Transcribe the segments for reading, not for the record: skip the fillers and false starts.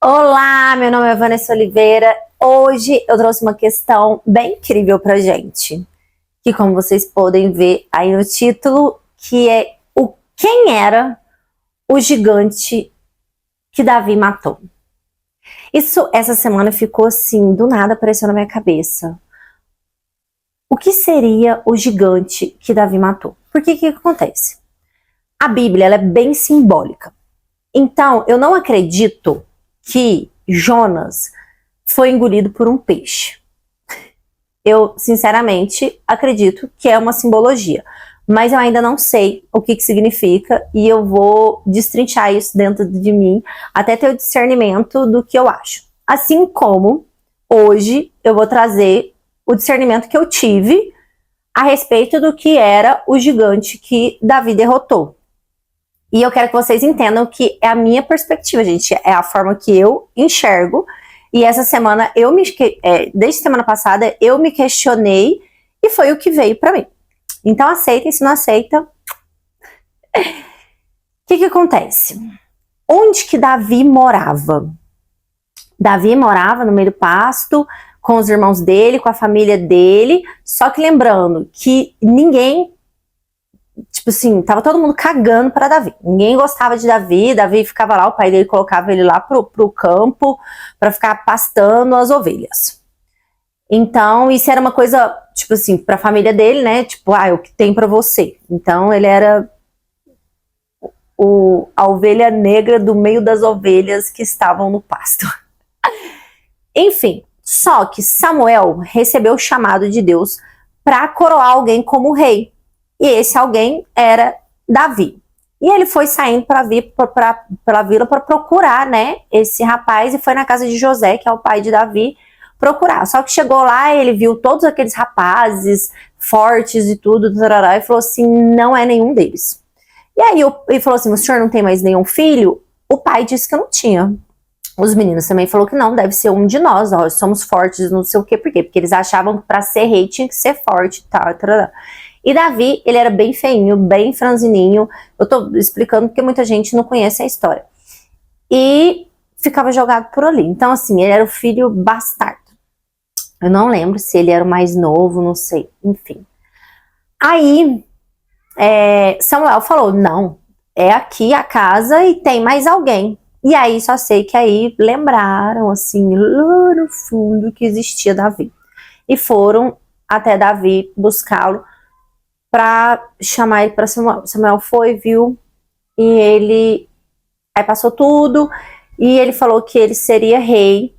Olá, meu nome é Vanessa Oliveira. Hoje eu trouxe uma questão bem incrível pra gente, que como vocês podem ver aí no título, que é quem era o gigante que Davi matou. Isso essa semana ficou assim, do nada apareceu na minha cabeça. O que seria o gigante que Davi matou? Porque o que acontece? A Bíblia ela é bem simbólica. Então, eu não acredito que Jonas foi engolido por um peixe. Eu, sinceramente, acredito que é uma simbologia. Mas eu ainda não sei o que significa e eu vou destrinchar isso dentro de mim até ter o discernimento do que eu acho. Assim como hoje eu vou trazer o discernimento que eu tive a respeito do que era o gigante que Davi derrotou. E eu quero que vocês entendam que é a minha perspectiva, gente. É a forma que eu enxergo. E essa semana, desde semana passada, eu me questionei e foi o que veio pra mim. Então aceitem, se não aceita. O que acontece? Onde que Davi morava? Davi morava no meio do pasto, com os irmãos dele, com a família dele. Só que lembrando que ninguém... Tipo assim, tava todo mundo cagando para Davi. Ninguém gostava de Davi. Davi ficava lá, o pai dele colocava ele lá pro campo para ficar pastando as ovelhas. Então, isso era uma coisa, tipo assim, pra família dele, né? Tipo, o que tem para você? Então, ele era a ovelha negra do meio das ovelhas que estavam no pasto. Enfim, só que Samuel recebeu o chamado de Deus para coroar alguém como rei. E esse alguém era Davi. E ele foi saindo para a vila para procurar, né, esse rapaz, e foi na casa de José, que é o pai de Davi, procurar. Só que chegou lá, ele viu todos aqueles rapazes fortes e tudo, e falou assim, não é nenhum deles. E aí ele falou assim, o senhor não tem mais nenhum filho? O pai disse que não tinha. Os meninos também falaram que não, deve ser um de nós, ó, somos fortes, não sei o quê, por quê? Porque eles achavam que para ser rei tinha que ser forte e tal, E Davi, ele era bem feinho, bem franzininho. Eu tô explicando porque muita gente não conhece a história. E ficava jogado por ali. Então, assim, ele era o filho bastardo. Eu não lembro se ele era o mais novo, não sei. Enfim. Aí, Samuel falou, não, é aqui a casa e tem mais alguém. E aí, só sei que aí lembraram, assim, lá no fundo que existia Davi. E foram até Davi buscá-lo para chamar ele para Samuel. Samuel foi, viu, e ele aí passou tudo, e ele falou que ele seria rei,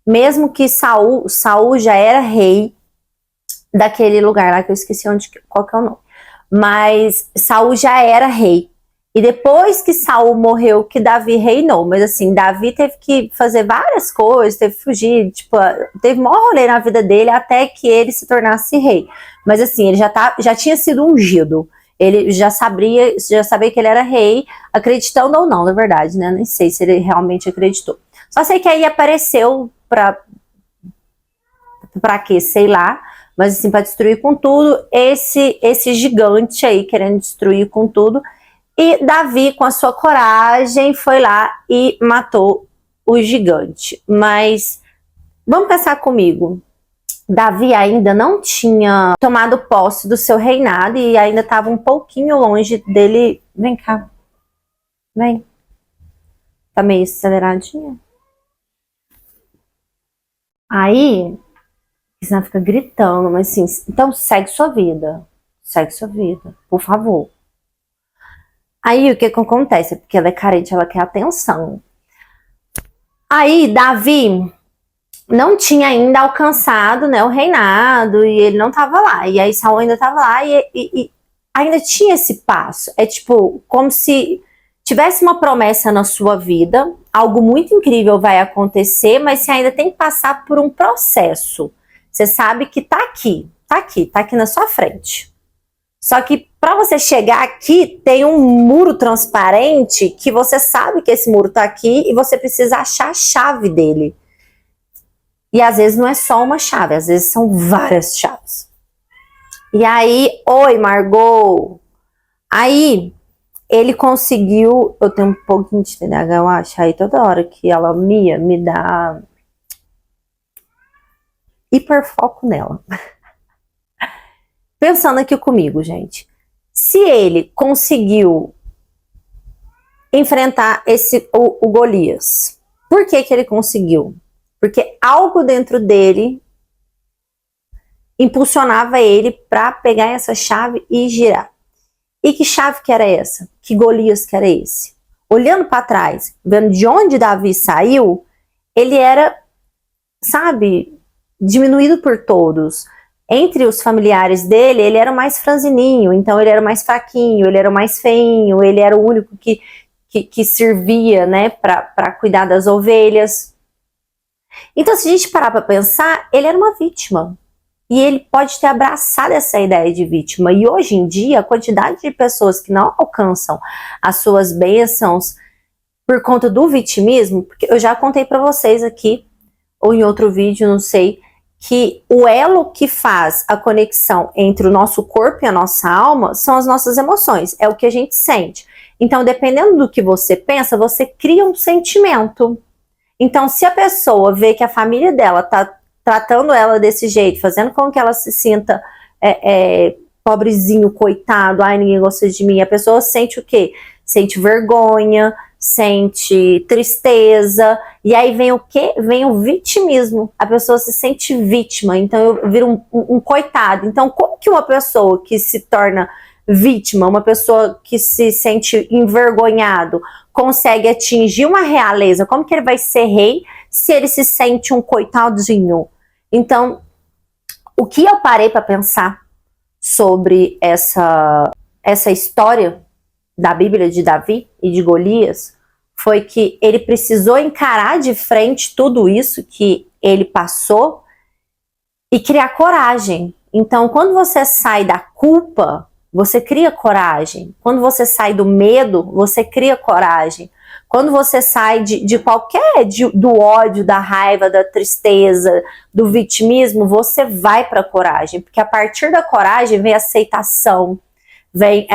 mesmo que Saul já era rei daquele lugar lá, que eu esqueci qual que é o nome, mas Saul já era rei, e depois que Saul morreu, que Davi reinou, mas assim, Davi teve que fazer várias coisas, teve que fugir, tipo, teve maior rolê na vida dele até que ele se tornasse rei. Mas assim, ele já tinha sido ungido, ele já sabia que ele era rei, acreditando ou não, na verdade, né? Nem sei se ele realmente acreditou. Só sei que aí apareceu pra quê? Sei lá, mas assim, para destruir com tudo, esse gigante aí querendo destruir com tudo. E Davi, com a sua coragem, foi lá e matou o gigante. Mas vamos pensar comigo. Davi ainda não tinha tomado posse do seu reinado e ainda estava um pouquinho longe dele. Vem cá. Vem. Tá meio aceleradinha. Aí, você fica gritando, mas assim, então segue sua vida. Segue sua vida, por favor. Aí o que acontece? Porque ela é carente, ela quer atenção. Aí Davi não tinha ainda alcançado, né, o reinado, e ele não estava lá. E aí Saul ainda estava lá e ainda tinha esse passo. É tipo, como se tivesse uma promessa na sua vida, algo muito incrível vai acontecer, mas você ainda tem que passar por um processo. Você sabe que tá aqui na sua frente. Só que para você chegar aqui, tem um muro transparente que você sabe que esse muro tá aqui e você precisa achar a chave dele. E às vezes não é só uma chave, às vezes são várias chaves. E aí, oi Margot. Aí, ele conseguiu, eu tenho um pouquinho de TDAH, eu acho, aí toda hora que ela me dá hiperfoco nela. Pensando aqui comigo, gente, se ele conseguiu enfrentar o Golias, por que ele conseguiu? Porque algo dentro dele impulsionava ele para pegar essa chave e girar. E que chave que era essa? Que Golias que era esse? Olhando para trás, vendo de onde Davi saiu, ele era, sabe, diminuído por todos. Entre os familiares dele, ele era o mais franzininho, então ele era o mais fraquinho, ele era o mais feinho, ele era o único que servia, né, para cuidar das ovelhas. Então, se a gente parar para pensar, ele era uma vítima. E ele pode ter abraçado essa ideia de vítima. E hoje em dia, a quantidade de pessoas que não alcançam as suas bênçãos por conta do vitimismo, porque eu já contei para vocês aqui, ou em outro vídeo, não sei, que o elo que faz a conexão entre o nosso corpo e a nossa alma são as nossas emoções, é o que a gente sente. Então, dependendo do que você pensa, você cria um sentimento. Então, se a pessoa vê que a família dela tá tratando ela desse jeito, fazendo com que ela se sinta pobrezinho, coitado, ai, ninguém gosta de mim, a pessoa sente o quê? Sente vergonha, sente tristeza, e aí vem o quê? Vem o vitimismo, a pessoa se sente vítima, então eu viro um coitado. Então, como que uma pessoa que se torna vítima, uma pessoa que se sente envergonhado, consegue atingir uma realeza? Como que ele vai ser rei se ele se sente um coitadinho? Então, o que eu parei para pensar sobre essa história da Bíblia de Davi e de Golias foi que ele precisou encarar de frente tudo isso que ele passou e criar coragem. Então, quando você sai da culpa, você cria coragem. Quando você sai do medo, você cria coragem. Quando você sai do ódio, da raiva, da tristeza, do vitimismo, você vai para a coragem. Porque a partir da coragem vem a aceitação, vem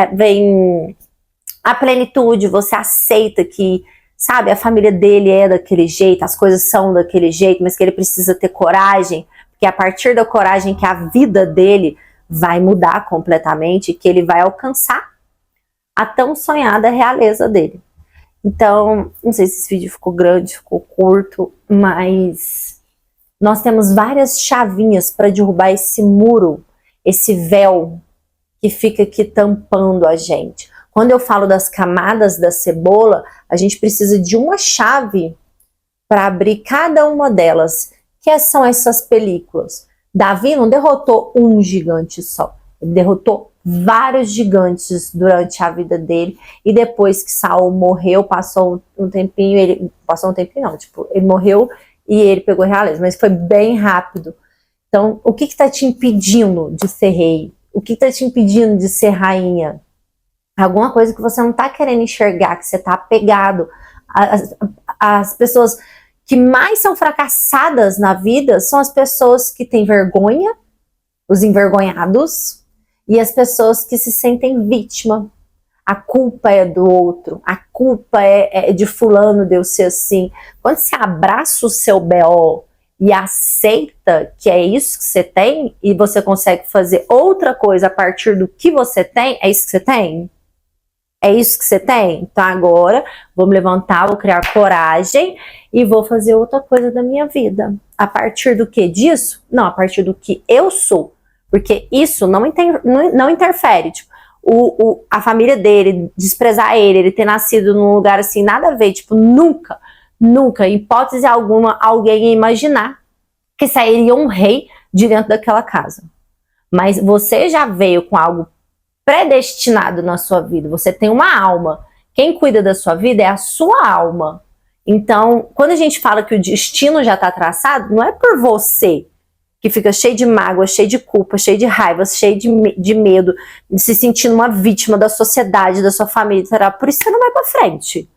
a plenitude, você aceita que, sabe, a família dele é daquele jeito, as coisas são daquele jeito, mas que ele precisa ter coragem, porque é a partir da coragem que a vida dele vai mudar completamente, que ele vai alcançar a tão sonhada realeza dele. Então, não sei se esse vídeo ficou grande, ficou curto, mas nós temos várias chavinhas para derrubar esse muro, esse véu que fica aqui tampando a gente. Quando eu falo das camadas da cebola, a gente precisa de uma chave para abrir cada uma delas, que são essas películas. Davi não derrotou um gigante só, ele derrotou vários gigantes durante a vida dele, e depois que Saul morreu, passou um tempinho, ele morreu e ele pegou a realeza, mas foi bem rápido. Então, o que está te impedindo de ser rei? O que está te impedindo de ser rainha? Alguma coisa que você não está querendo enxergar, que você está apegado. As pessoas que mais são fracassadas na vida são as pessoas que têm vergonha, os envergonhados, e as pessoas que se sentem vítima. A culpa é do outro, a culpa é de fulano de eu ser assim. Quando você abraça o seu BO e aceita que é isso que você tem, e você consegue fazer outra coisa a partir do que você tem, é isso que você tem? É isso que você tem? Então agora vou me levantar, vou criar coragem e vou fazer outra coisa da minha vida. A partir do que disso? Não, a partir do que eu sou. Porque isso não interfere. Tipo, a família dele, desprezar ele ter nascido num lugar assim, nada a ver. Tipo, nunca, em hipótese alguma, alguém ia imaginar que sairia um rei de dentro daquela casa. Mas você já veio com algo predestinado na sua vida, você tem uma alma. Quem cuida da sua vida é a sua alma. Então, quando a gente fala que o destino já está traçado, não é por você que fica cheio de mágoa, cheio de culpa, cheio de raiva, cheio de medo, de se sentindo uma vítima da sociedade, da sua família, etc. Por isso você não vai para frente.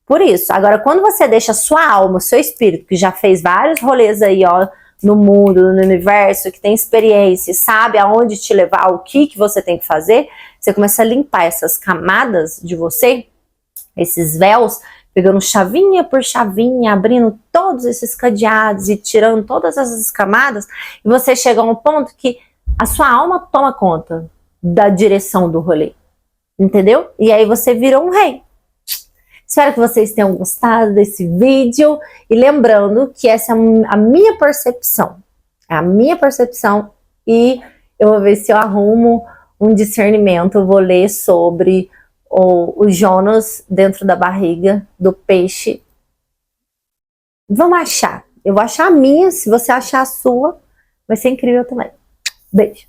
Por isso. Agora, quando você deixa a sua alma, o seu espírito, que já fez vários rolês aí, ó, no mundo, no universo, que tem experiência, sabe aonde te levar, o que você tem que fazer, você começa a limpar essas camadas de você, esses véus, pegando chavinha por chavinha, abrindo todos esses cadeados e tirando todas essas camadas, e você chega a um ponto que a sua alma toma conta da direção do rolê, entendeu? E aí você virou um rei. Espero que vocês tenham gostado desse vídeo e lembrando que essa é a minha percepção. É a minha percepção e eu vou ver se eu arrumo um discernimento. Eu vou ler sobre o Jonas dentro da barriga do peixe. Vamos achar. Eu vou achar a minha, se você achar a sua, vai ser incrível também. Beijo.